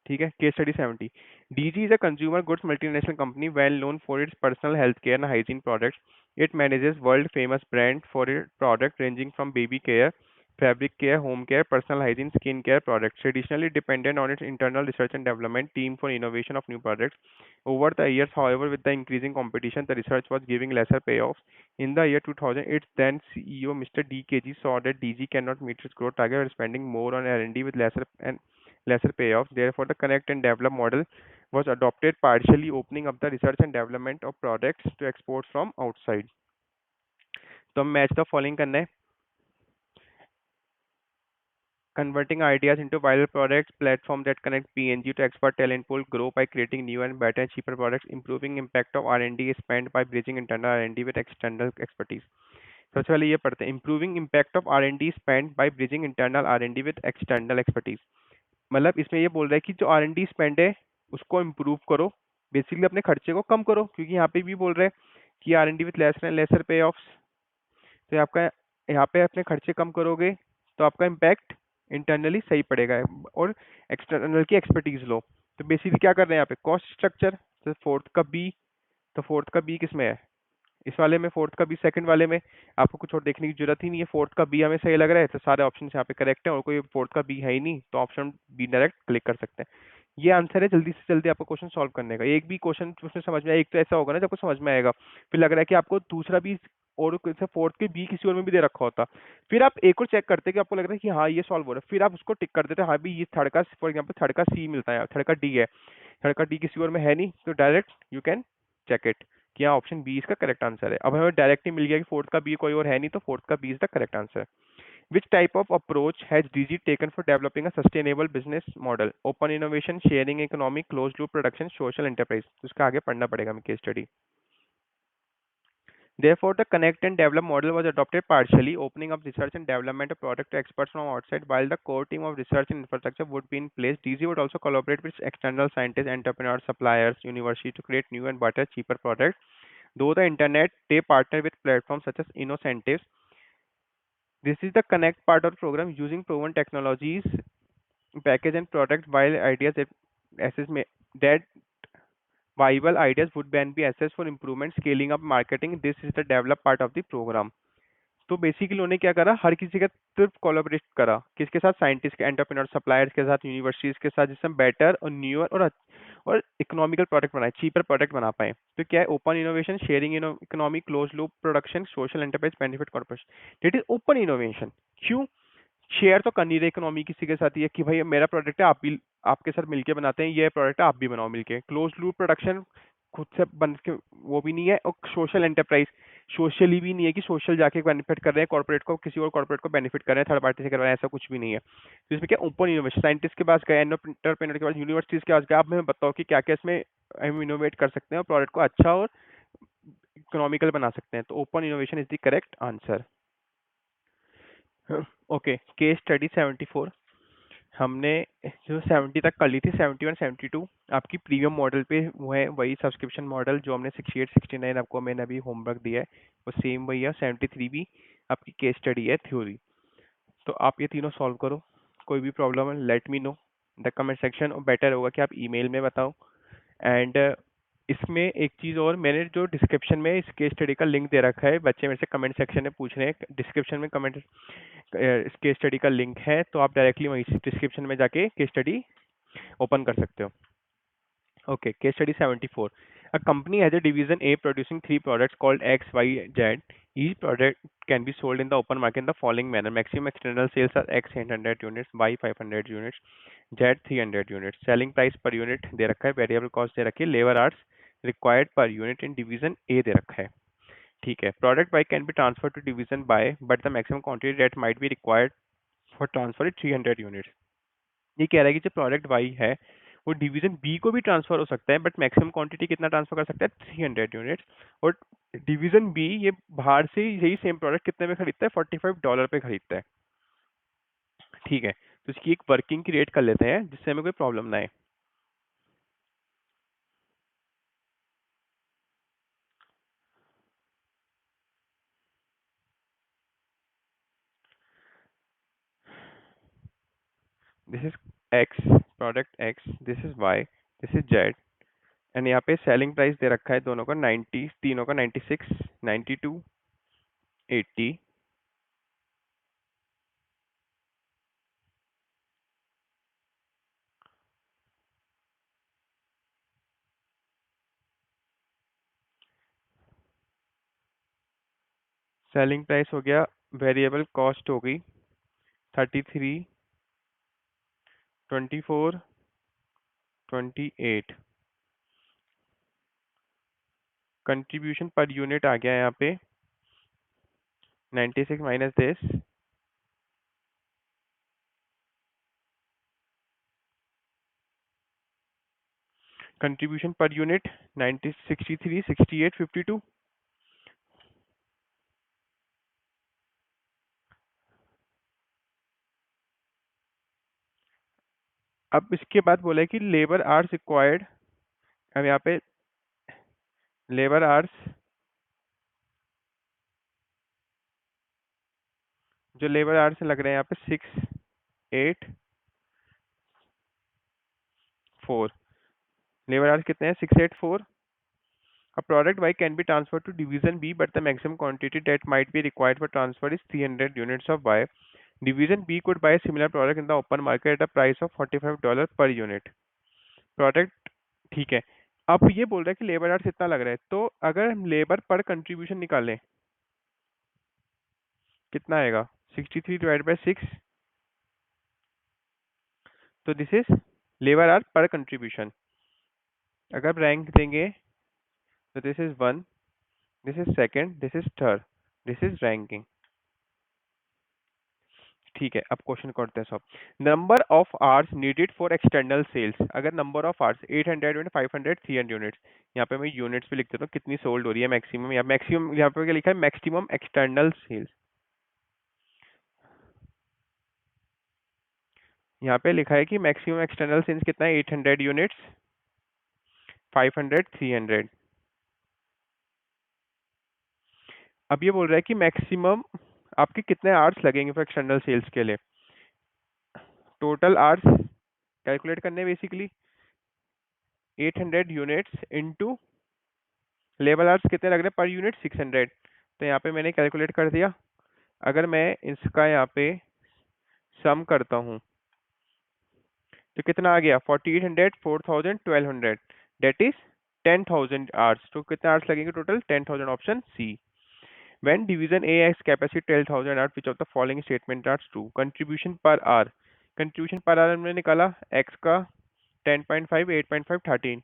ठीक है। Case study 70। DG is a consumer goods multinational company well known for its personal health care and hygiene products. It manages world famous brand for its product ranging from baby care, fabric care, home care, personal hygiene, skin care products. Traditionally dependent on its internal research and development team for innovation of new products. Over the years, however, with the increasing competition, the research was giving lesser payoffs. In the year 2000, its then CEO Mr. DKG saw that DG cannot meet its growth target by spending more on R&D with lesser payoffs. Therefore, the connect and develop model was adopted, partially opening up the research and development of products to export from outside. तो हम match the following करना है। Converting ideas into viral products, platform that connect PNG to expert talent pool, grow by creating new and better and cheaper products, improving impact of R&D spent by bridging internal R&D with external expertise. सबसे पहले ये पढ़ते हैं, improving impact of R&D spend by bridging internal R&D with external expertise. मतलब इसमें ये बोल रहा है कि जो R&D स्पेंड है उसको इम्प्रूव करो, बेसिकली अपने खर्चे को कम करो, क्योंकि यहाँ पे भी बोल रहे हैं कि R&D with lesser and lesser payoffs. तो आपका यहाँ पे अपने खर्चे कम करोगे तो आपका इम्पैक्ट इंटरनली सही पड़ेगा, और एक्सटर्नल की एक्सपर्टीज लो। तो बेसिकली क्या कर रहे हैं यहाँ पे, कॉस्ट स्ट्रक्चर। तो फोर्थ का बी, तो फोर्थ का बी किस में है, इस वाले में। फोर्थ का बी सेकंड वाले में, आपको कुछ और देखने की जरूरत ही नहीं है। फोर्थ का बी हमें सही लग रहा है तो सारे ऑप्शन यहाँ पे करेक्ट है, और कोई फोर्थ का बी है ही नहीं तो ऑप्शन बी डायरेक्ट क्लिक कर सकते हैं। ये आंसर है जल्दी से जल्दी आपको क्वेश्चन सॉल्व करने का। एक भी क्वेश्चन उसमें समझ में आए, एक तो ऐसा होगा ना जब आपको समझ में आएगा, फिर लग रहा है कि आपको दूसरा भी और फोर्थ के बी किसी और में भी दे रखा होता, फिर आप एक और चेक करते कि आपको लग रहा है कि हाँ ये सॉल्व हो रहा है, फिर आप उसको टिक कर देते, हाँ भी ये थर्ड का, फॉर एग्जाम्पल थर्ड का सी मिलता है, थर्ड का डी है, थर्ड का डी किसी और में है नहीं, तो direct you can check it कि हाँ ऑप्शन बी इसका करेक्ट आंसर है। अब हमें डायरेक्ट ही मिल गया कि फोर्थ का बी कोई और है नहीं, तो फोर्थ का B is the correct answer. Which type of approach has DG taken for developing a sustainable business model? Open innovation, sharing economy, closed loop production, social enterprise. तो इसका आगे पढ़ना पड़ेगा हमें case study. Therefore, the connect and develop model was adopted partially, opening up research and development of product to experts from outside. While the core team of research and infrastructure would be in place, DG would also collaborate with external scientists, entrepreneurs, suppliers, universities to create new and better, cheaper products. Though the internet, they partner with platforms such as Innocentives. This is the connect part of the program using proven technologies, package and product while ideas that viable ideas would then be assessed for improvement, scaling up marketing. This is the develop part of the program. तो basically उन्होंने क्या करा, हर किसी के सिर्फ collaborate करा, किसके साथ, साइंटिस्ट के, एंटरप्रेन्योर, सप्लायर्स के साथ, यूनिवर्सिटीज के साथ, जिससे बेटर और न्यूअर और इकोनॉमिकल प्रोडक्ट बनाए, चीपर प्रोडक्ट बना पाए। तो क्या है, open innovation, sharing economy, close loop production, social enterprise, benefit corporation. It is open innovation. क्यों, शेयर तो कर नहीं रहे इकोनॉमी किसी के साथ, ये कि भाई मेरा प्रोडक्ट है, आप भी आपके साथ मिलके बनाते हैं, ये प्रोडक्ट है आप भी बनाओ मिलके। क्लोज लूप प्रोडक्शन खुद से बन के वो भी नहीं है, और सोशल एंटरप्राइज सोशली भी नहीं है कि सोशल जाके बेनिफिट कर रहे हैं कॉर्पोरेट को, किसी और कॉर्पोरेट को बेनिफिट कर रहे हैं, थर्ड पार्टी से कर रहे हैं, ऐसा कुछ भी नहीं है। तो इसमें क्या, ओपन इनोवेशन, साइंटिस्ट के पास गए, एंटरप्रेन्योर के पास, यूनिवर्सिटीज के पास गए, आप हमें बताओ कि क्या क्या इसमें हम इनोवेट कर सकते हैं और प्रोडक्ट को अच्छा और इकोनॉमिकल बना सकते हैं। तो open innovation is the correct answer. Okay, case study 74 हमने जो 70 तक कर ली थी, 71 72 आपकी प्रीमियम मॉडल पे वो है, वही सब्सक्रिप्शन मॉडल जो हमने 68 69 आपको मैंने अभी होमवर्क दिया है वो सेम वही है। 73 भी आपकी केस स्टडी है, थ्योरी। तो आप ये तीनों सॉल्व करो, कोई भी प्रॉब्लम है let me know the comment section, और बेटर होगा कि आप ईमेल में बताओ। एंड इसमें एक चीज़ और, मैंने जो डिस्क्रिप्शन में इस केस स्टडी का लिंक दे रखा है, बच्चे मेरे से कमेंट सेक्शन में पूछ रहे हैं, डिस्क्रिप्शन में कमेंट इस केस स्टडी का लिंक है, तो आप डायरेक्टली वहीं से डिस्क्रिप्शन में जाके केस स्टडी ओपन कर सकते हो। Okay, case study 74। A company has a division A producing three products called X, Y, Z. Each product can be sold in the open market in the following manner. Maximum external sales are X 800 units, Y 500 units, Z 300 units. Selling price per unit दे रखा है, variable cost दे रखी है, labour hours required per unit in division A दे रखा है. ठीक है. Product Y can be transfer to division B but the maximum quantity that might be required for transfer is 300 units. ये कह रहा है कि जो प्रोडक्ट वाई है वो डिवीजन बी को भी ट्रांसफर हो सकता है, बट मैक्सिमम क्वांटिटी कितना ट्रांसफर कर सकता है, 300 यूनिट्स. और डिवीजन बी ये बाहर से यही सेम प्रोडक्ट कितने में खरीदता है, $45 पे खरीदता है. ठीक है. तो इसकी एक वर्किंग की रेट कर लेते हैं जिससे हमें कोई प्रॉब्लम ना आए. This is X, product X, this is Y, this is Z. And यहाँ पे सेलिंग प्राइस दे रखा है दोनों का 90, तीनों का 96, 92, 80. सेलिंग प्राइस हो गया, वेरिएबल कॉस्ट हो गई 33, 24, 28. कंट्रीब्यूशन पर यूनिट आ गया यहाँ पे 96 minus this, contribution per unit 90, 63, 68, 52. अब इसके बाद बोला है कि लेबर आवर्स रिक्वायर्ड. अब यहाँ पे लेबर आवर्स, जो लेबर आवर्स लग रहे हैं यहाँ पे 684. लेबर आवर्स कितने हैं, 684. A product Y can be transferred to division B, but the maximum quantity that might be required for transfer is 300 units of Y. Division B could buy a similar product in the open market at a price of $45 per unit. Product ठीक है. अब ये बोल रहा है कि labour hours इतना लग रहा है, तो अगर हम लेबर पर कंट्रीब्यूशन निकालें कितना आएगा, 63 डिवाइड बाई 6. तो this is labour hours per contribution. अगर रैंक देंगे तो this is 1, this is second, this is third, this is ranking. ठीक है. अब क्वेश्चन करते हैं सब. Number of hours needed for external sales. अगर number of hours 800 unit, 500, 300 units. यहाँ पे मैं यूनिट्स पे लिख देता हूँ कितनी सोल्ड हो रही है मैक्सिमम. या मैक्सिमम यहाँ पे क्या लिखा है, मैक्सिमम एक्सटर्नल सेल्स. यहाँ पे लिखा है कि मैक्सिमम एक्सटर्नल सेल्स कितना है, 800 यूनिट्स, 500, 300. अब ये बोल रहा है कि मैक्सिमम आपके कितने आवर्स लगेंगे फॉर एक्सटर्नल सेल्स के लिए. टोटल आवर्स कैलकुलेट करने basically 800 units into labour hours कितने लग रहे हैं पर यूनिट, 600. तो यहाँ पे मैंने कैलकुलेट कर दिया. अगर मैं इसका यहाँ पे सम करता हूँ तो कितना आ गया, 4800, 4000, 1200, डेट इज 10,000 आवर्स. तो कितने आवर्स लगेंगे total, 10,000. Option C. When division A has capacity 12,000 hours, which of the following statement are true? Contribution per hour. Contribution per hour हमने निकाला x का 10.5, 8.5, 13.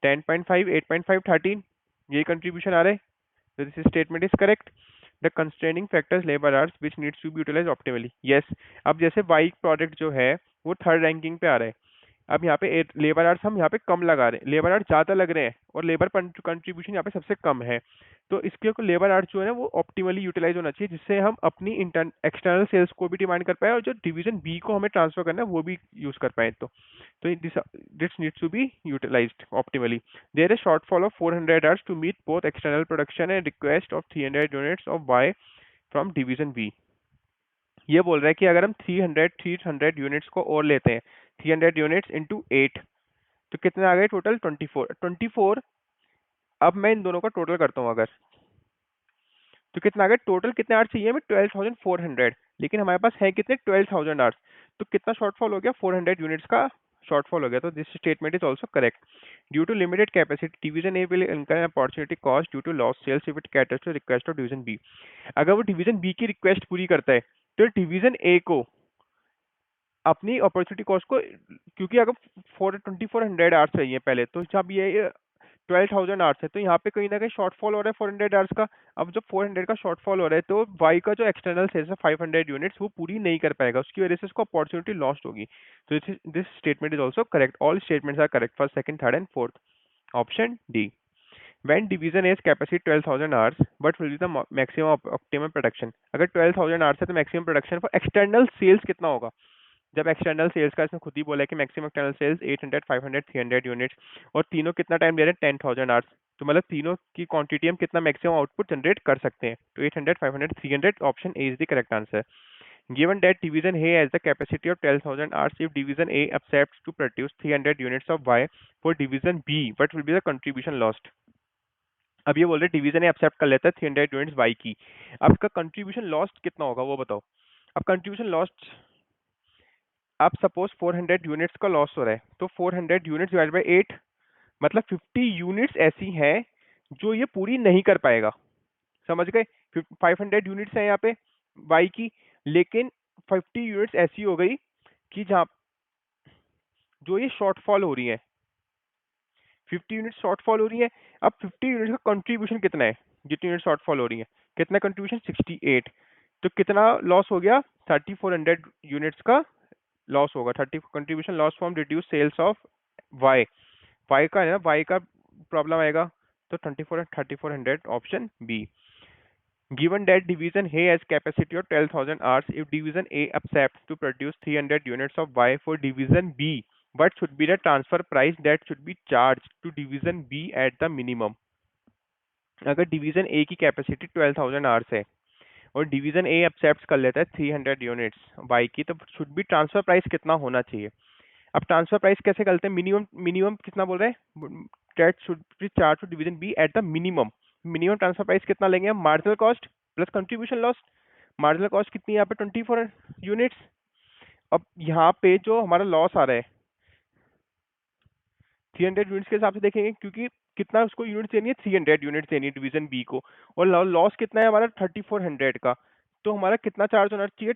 10.5, 8.5, 13. ये contribution आ रहा है. So this statement is correct. The constraining factors labor hours which needs to be utilized optimally. Yes. अब जैसे Y product जो है वो थर्ड रैंकिंग पे आ रहा है. अब यहाँ पे लेबर आवर्स हम यहाँ पे कम लगा रहे हैं, लेबर आवर्स ज़्यादा लग रहे हैं और लेबर कंट्रीब्यूशन यहाँ पे सबसे कम है. तो इसके को लेबर आवर्स जो है ना वो ऑप्टिमली यूटिलाइज होना चाहिए, जिससे हम अपनी एक्सटर्नल सेल्स को भी डिमांड कर पाए और जो डिवीजन बी को हमें ट्रांसफर करना है वो भी यूज कर पाए. तो this needs to be utilised optimally. There is shortfall of 400 hours to meet both external production and request of 300 units of Y from division B. ये बोल रहा है कि अगर हम 300 यूनिट्स को और लेते हैं, 300 यूनिट्स इंटू 8, तो कितने आ गए टोटल, 24. अब मैं इन दोनों का टोटल करता हूँ अगर, तो कितना आ गया टोटल, कितने आवर्स चाहिए हमें, 12,400. लेकिन हमारे पास है कितने, 12,000 आवर्स. तो कितना शॉर्टफॉल हो गया, 400 यूनिट्स का शॉर्टफॉल हो गया, तो this statement is also correct. Due to limited capacity division A will incur opportunity cost due to loss sales if it caters to request of division B. अगर वो डिवीजन बी की request पूरी करता है तो डिवीजन ए को अपनी opportunity cost को, क्योंकि अगर 2400 आवर्स चाहिए पहले, तो जब ये 12,000 आवर्स है तो यहाँ पे कहीं ना कहीं शॉर्टफॉल हो रहा है 400 आवर्स का। अब जब 400 का शॉर्टफॉल हो रहा है तो वाई का जो एक्सटर्नल सेल्स है 500 यूनिट्स वो पूरी नहीं कर पाएगा, उसकी वजह से उसको अपॉर्चुनिटी लॉस्ट होगी। तो this statement is also correct. All statements are correct, first second third and fourth. Option D. When division is capacity 12,000 hours, what will be the maximum optimum production? अगर 12,000 hours है तो maximum production for external sales कितना होगा? जब external sales का इसने खुद ही बोला है कि मैक्सिमम एक्सटर्नल सेल्स 800, 500, 300 यूनिट्स, और तीनों कितना टाइम दे रहे हैं 10,000 आवर्स, तो मतलब तीनों की क्वांटिटी हम कितना मैक्सिमम आउटपुट जनरेट कर सकते हैं, तो 800, 500, 300, option A is the correct answer. Given that division A has the capacity of 12,000 hours, if division A accepts to produce 300 units of Y for division B, what will be the contribution lost? अब ये बोल रहे division A accept कर लेता है 300 units Y की, अब इसका कंट्रीब्यूशन लॉस्ट कितना होगा वो बताओ। अब कंट्रीब्यूशन लॉस्ट, अब सपोज 400 यूनिट्स का लॉस हो रहा है, तो 400 यूनिट्स डिवाइड बाय 8, मतलब 50 यूनिट्स ऐसी हैं जो ये पूरी नहीं कर पाएगा। समझ गए? 500 यूनिट्स है यहाँ पे वाई की, लेकिन 50 यूनिट्स ऐसी हो गई कि जहाँ जो ये शॉर्टफॉल हो रही है, 50 यूनिट शॉर्टफॉल हो रही है। अब 50 यूनिट का कंट्रीब्यूशन कितना है, जितनी यूनिट शॉर्टफॉल हो रही है, कितना कंट्रीब्यूशन 68, तो कितना लॉस हो गया 3400 यूनिट्स का लॉस होगा। 30 contribution loss from reduce sales of Y, Y का है ना, वाई का प्रॉब्लम आएगा, तो 3400, option B. Given that division A has capacity of 12,000 hours, if division A accepts to produce 300 units of Y for division B, what should be the transfer price that should be charged to division B at the minimum? अगर division A की capacity 12,000 hours है और division A accept कर लेता है 300 units Y की, तो should be transfer price कितना होना चाहिए? अब ट्रांसफर प्राइस कैसे करते हैं? मिनिमम मिनिमम कितना बोल रहे हैं, that should be charged to division B at the minimum. Minimum transfer price कितना लेंगे हम? Marginal cost plus contribution loss. Marginal cost कितनी है यहाँ पे 24 यूनिट्स। अब यहाँ पे जो हमारा लॉस आ रहा है 300 यूनिट्स के हिसाब से देखेंगे, क्योंकि कितना उसको यूनिट्स देनी है, 300 यूनिट्स देनी है डिवीजन बी को, और लॉस कितना है हमारा 3400 का, तो हमारा कितना चार्ज होना चाहिए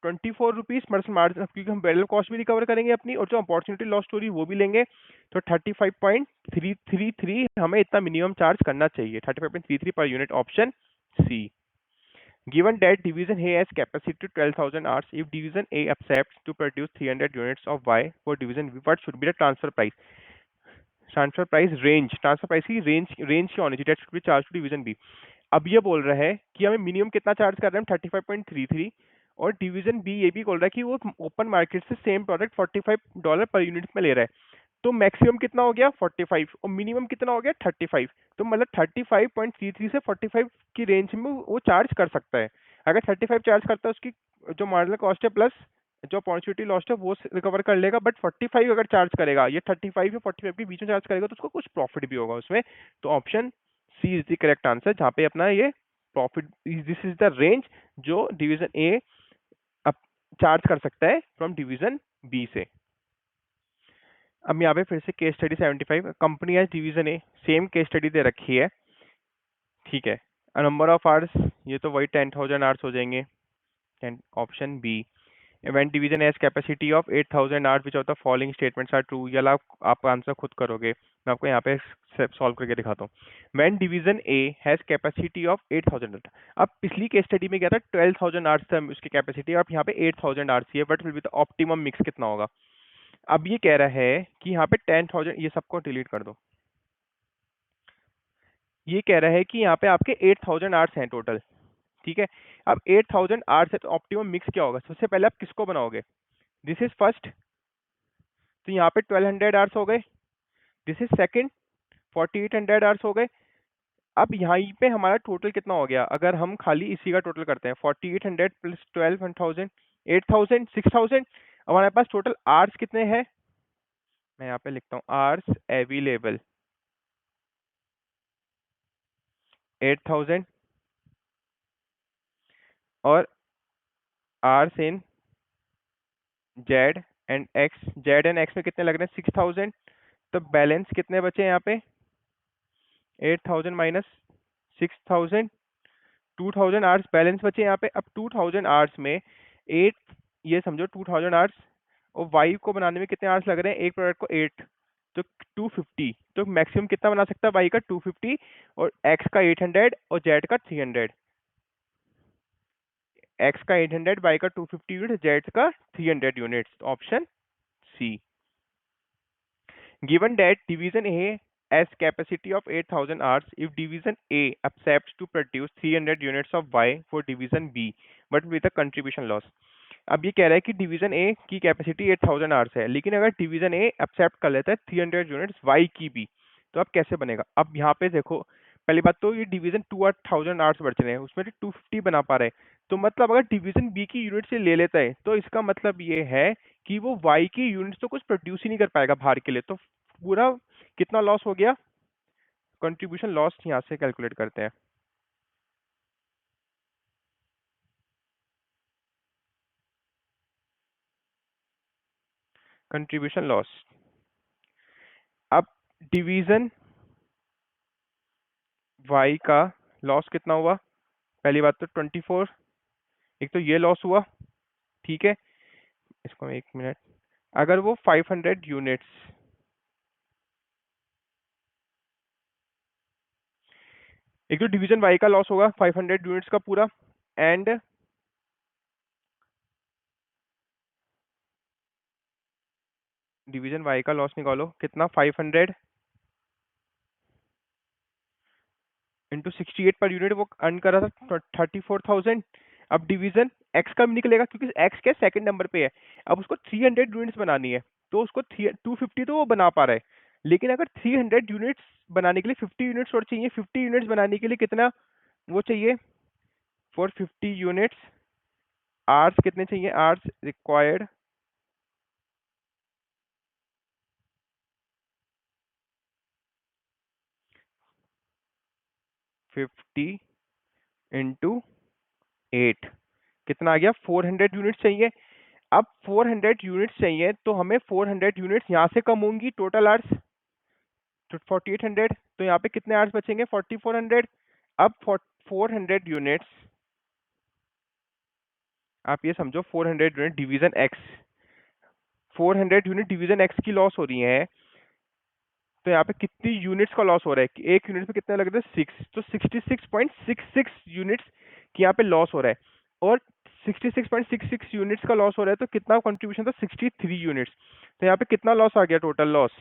24 रुपीज मार्जिन, क्योंकि हम वेरिएबल कॉस्ट भी रिकवर करेंगे अपनी और जो अपॉर्चुनिटी लॉस्ट हो रही है वो भी लेंगे, तो 35.333 हमें इतना मिनिमम चार्ज करना चाहिए, 35.33 पर unit, option C. Given that division A has capacity to 12,000 hours, if division A accepts to produce 300 units of Y for division B, what should be the transfer price? Transfer price range, transfer price की range क्या होनी चाहिए? That should be charged to division B. अब ये बोल रहा है कि हमें मिनिमम कितना चार्ज कर रहे हैं, 35.33, और डिवीजन बी ये भी बोल रहा है कि वो ओपन मार्केट से सेम प्रोडक्ट $45 पर यूनिट में ले रहा है, तो मैक्सिमम कितना हो गया 45 और मिनिमम कितना हो गया 35, तो मतलब 35.33 से 45 की रेंज में वो चार्ज कर सकता है। अगर 35 चार्ज करता है, उसकी जो मार्जिनल कॉस्ट है प्लस जो अपॉर्चुनिटी लॉस्ट है वो रिकवर कर लेगा, बट 45 अगर चार्ज करेगा, ये 35 या 45 के बीच में चार्ज करेगा, तो उसको कुछ प्रॉफिट भी होगा उसमें, तो option C is the correct answer, जहाँ पे अपना ये profit, this is the range जो डिवीजन ए चार्ज कर सकता है फ्रॉम डिवीजन बी से। अब यहाँ पे फिर से case study 75, company as division A, same case study दे रखी है, ठीक है। नंबर ऑफ आवर्स, ये तो वही 10,000 आवर्स हो जाएंगे, option B. When division has capacity of 8,000 hours, which of the following statements are true? ये आप आंसर खुद करोगे, मैं आपको यहाँ पे सॉल्व करके दिखाता हूँ। When division A has capacity of 8,000 hours, अब पिछली केस स्टडी में क्या था 12,000 आवर्स था उसकी कैपेसिटी, अब यहाँ पे 8,000 आवर्स है, but will be the optimum mix कितना होगा? अब ये कह रहा है कि यहाँ पे 10,000, ये सबको डिलीट कर दो, ये कह रहा है कि यहाँ पे आपके 8,000 आवर्स हैं टोटल, ठीक है। अब 8,000 आवर्स है तो ऑप्टिमम मिक्स क्या होगा? सबसे पहले आप किसको बनाओगे? दिस इज फर्स्ट, तो यहाँ पे 1200 आवर्स हो गए, दिस इज सेकंड 4800 आवर्स हो गए। अब यहाँ पे हमारा टोटल कितना हो गया? अगर हम खाली इसी का टोटल करते हैं 4800 प्लस 12,000 8,000 6,000, अब हमारे पास टोटल आवर्स कितने हैं? मैं यहाँ पे लिखता हूँ आवर्स अवेलेबल 8,000 और hours in Z and x, Z and x में कितने लग रहे हैं 6000, तो बैलेंस कितने बचे यहाँ पे 8000 माइनस 6000, 2000 आवर्स बैलेंस बचे यहाँ पे। अब 2000 आवर्स में 8, ये समझो 2000 आवर्स, और वाई को बनाने में कितने आवर्स लग रहे हैं एक प्रोडक्ट को 8, तो 250, तो मैक्सिमम कितना बना सकता है वाई का 250, और एक्स का 800 और जेड का 300। एक्स का 800, वाई का 250 यूनिट, जेड का 300 units, option C. Given that division A has capacity of 8000 hours, if division A accepts to produce 300 units of Y for division B, but with a contribution loss. अब ये कह रहा है कि division A की capacity 8000 hours है, लेकिन अगर डिवीजन ए एक्सेप्ट कर लेता है 300 यूनिट्स वाई की भी, तो अब कैसे बनेगा। अब यहाँ पे देखो, पहली बात तो ये डिवीजन 2000 आवर्स बच रहे हैं, उसमें से 250 बना पा रहे हैं, तो मतलब अगर डिवीजन बी की यूनिट से ले लेता है तो इसका मतलब ये है कि वो वाई की यूनिट्स तो कुछ प्रोड्यूस ही नहीं कर पाएगा बाहर के लिए, तो पूरा कितना लॉस हो गया, कंट्रीब्यूशन लॉस यहाँ से कैलकुलेट करते हैं। कंट्रीब्यूशन लॉस, अब डिवीजन वाई का लॉस कितना हुआ, पहली बात तो 24, एक तो ये लॉस हुआ, ठीक है। इसको एक मिनट, अगर वो 500 यूनिट्स, एक तो डिवीजन वाई का लॉस होगा 500 यूनिट्स का पूरा, एंड डिवीजन वाई का लॉस निकालो कितना 500 इंटू 68 पर यूनिट वो अर्न कर रहा था 34,000। अब डिवीजन एक्स का भी निकलेगा क्योंकि एक्स क्या सेकंड नंबर पे है, अब उसको 300 यूनिट्स बनानी है, तो उसको 250 तो वो बना पा रहा है, लेकिन अगर 300 यूनिट्स बनाने के लिए 50 यूनिट्स और चाहिए, 50 यूनिट्स बनाने के लिए कितना वो चाहिए, फॉर 50 यूनिट्स आवर्स कितने चाहिए, आवर्स रिक्वायर्ड 50 इंटू 8, कितना आ गया 400 यूनिट्स चाहिए। अब 400 यूनिट्स चाहिए तो हमें 400 यूनिट्स यहाँ से कम होंगी टोटल आवर्स, तो 4800, तो यहाँ पे कितने आवर्स बचेंगे 4400। अब 400 यूनिट्स, आप ये समझो 400 unit division x, 400 unit division x की लॉस हो रही है, तो यहाँ पे कितनी यूनिट्स का लॉस हो रहा है कि एक यूनिट पे कितने लग रहे हैं 6, तो 66.66 यूनिट्स की यहाँ पे लॉस हो रहा है, और 66.66 यूनिट्स का लॉस हो रहा है, तो कितना कंट्रीब्यूशन था 63 यूनिट्स, तो यहाँ पे कितना लॉस आ गया टोटल लॉस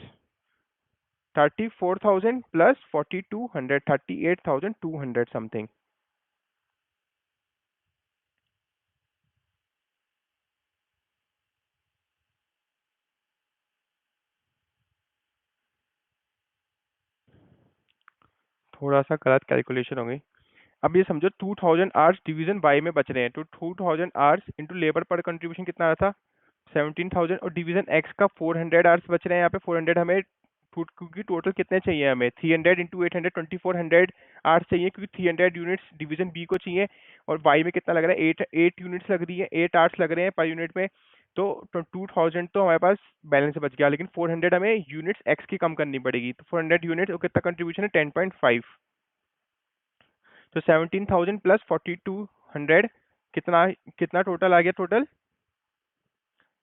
34,000 प्लस 4200, 38,200 समथिंग। थोड़ा सा गलत कैलकुलेशन हो गई। अब ये समझो 2000 आवर्स डिवीजन वाई में बच रहे हैं, तो 2000 आवर्स इंटू लेबर पर कंट्रीब्यूशन कितना आ रहा था 17,000, और डिवीजन एक्स का 400 आवर्स बच रहे हैं, यहाँ पे 400 हमें क्योंकि टोटल कितने चाहिए हमें 300 इंटू 800, 2400 आवर्स चाहिए, क्योंकि 300 यूनिट्स डिवीजन बी को चाहिए, और वाई में कितना लग रहा है 8 यूनिट्स लग रही है, 8 आवर्स लग रहे हैं पर यूनिट में, तो 2000 तो हमारे पास बैलेंस बच गया, लेकिन 400 हमें यूनिट्स एक्स की कम करनी पड़ेगी, तो 400 यूनिट कितना कंट्रीब्यूशन है 10.5, तो 17,000 प्लस 4200 कितना, कितना टोटल आ गया, टोटल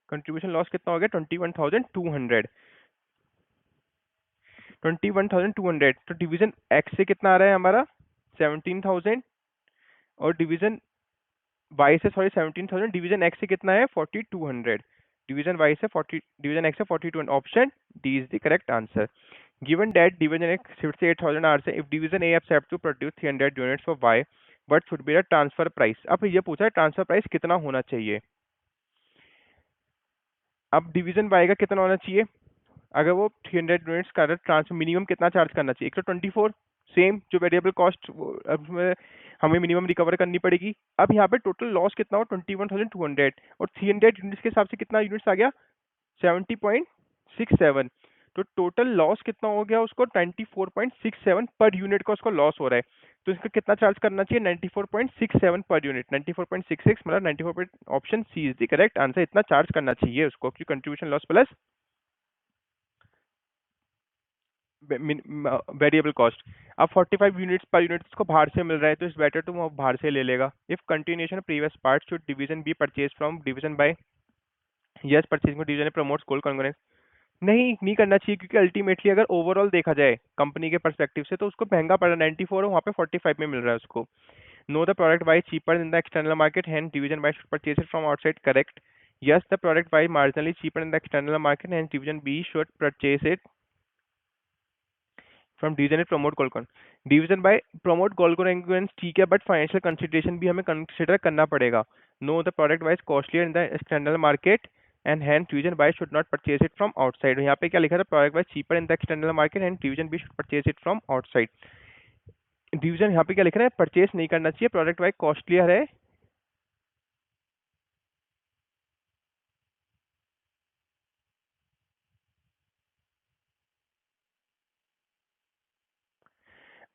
कंट्रीब्यूशन लॉस कितना हो गया 21,200, 21,200, तो डिवीजन एक्स से कितना आ रहा है हमारा 17,000, और डिवीजन वाई से सॉरी 17,000, डिवीजन एक्स से कितना है 4200, डिवीजन वाई से 40, डिवीजन एक्स से 4200, option D is the correct answer. Given that division X shifts 8,000 hours, if division A accepts to produce 300 units for Y, what should be the transfer price? अब ये पूछा है transfer price कितना होना चाहिए। अब division Y का कितना होना चाहिए, अगर वो 300 यूनिट्स का ट्रांसफर मिनिमम कितना चार्ज करना चाहिए 124, सेम जो वेरिएबल कॉस्ट उसमें हमें मिनिमम रिकवर करनी पड़ेगी। अब यहाँ पे टोटल लॉस कितना हो 21,200, और 300 यूनिट्स के हिसाब से कितना यूनिट्स आ गया 70.67, तो टोटल लॉस कितना हो गया उसको 94.67 पर यूनिट का उसको लॉस हो रहा है। तो इसका कितना चार्ज करना चाहिए 94.67 पर यूनिट, 94.66 मतलब 94 option C is the correct answer. इतना चार्ज करना चाहिए उसको क्योंकि contribution loss plus variable cost. अब 45 यूनिट्स पर यूनिट उसको बाहर से मिल रहा है तो इस बेटर टू वो बाहर से ले लेगा। If continuation previous part should division B purchase from division by yes purchasing division promotes goal congruence. नहीं करना चाहिए क्योंकि अल्टीमेटली अगर ओवरऑल देखा जाए कंपनी के परस्पेक्टिव से तो उसको महंगा पड़ रहा है। 94 है वहाँ पे 45 में मिल रहा है उसको। No the product Y cheaper in the external market hand division bye should purchase it from outside correct. Yes the product Y marginally cheaper in the external market hand division B should purchase it from division it promote गोल्कोन। Division B promote गोल्कोन ठीक है but financial consideration भी हमें consider करना पड़ेगा। No the product wise costlier in the external market and hand division bye should not purchase it from outside. यहाँ पे क्या लिखा था product wise cheaper in the external market and division B should purchase it from outside. Division यहाँ पे क्या लिख रहा है परचेज नहीं करना चाहिए, प्रोडक्ट वाइज कॉस्टलियर है।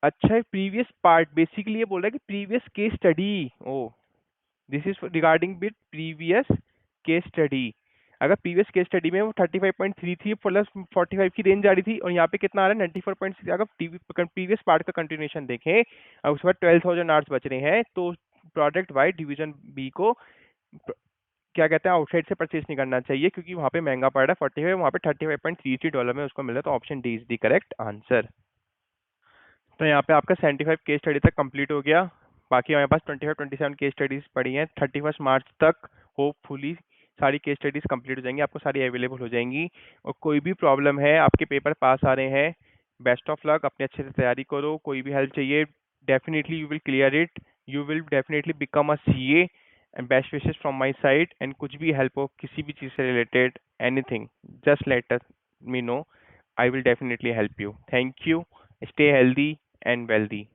अच्छा प्रीवियस पार्ट बेसिकली ये बोल रहा है कि previous case study. Oh this is regarding with previous case study. अगर प्रीवियस केस स्टडी में वो 35.33 प्लस 45 की रेंज आ रही थी और यहाँ पे कितना आ रहा है 94.6। अगर प्रीवियस पार्ट का कंटिन्यूएशन देखें और उसके बाद 12,000 आवर्स बच रहे हैं तो प्रोडक्ट वाइज डिवीजन बी को क्या कहते हैं आउटसाइड से परचेज नहीं करना चाहिए क्योंकि वहाँ पे महंगा पड़ रहा है 45, वहाँ पे $35.33 में उसको मिला। तो option D is the correct answer. तो यहाँ पे आपका 75 केस स्टडी तक कंप्लीट हो गया। बाकी हमारे पास 25-27 केस स्टडीज पड़ी हैं। 31 मार्च तक होपफुली सारी केस स्टडीज कंप्लीट हो जाएंगी, आपको सारी अवेलेबल हो जाएंगी। और कोई भी प्रॉब्लम है, आपके पेपर पास आ रहे हैं, बेस्ट ऑफ लक, अपने अच्छे से तैयारी करो। कोई भी हेल्प चाहिए definitely you will clear it, you will definitely become a CA and best wishes from my side. And कुछ भी हेल्प हो किसी भी चीज़ से related anything just let me know. I will definitely help you. Thank you. Stay healthy and wealthy.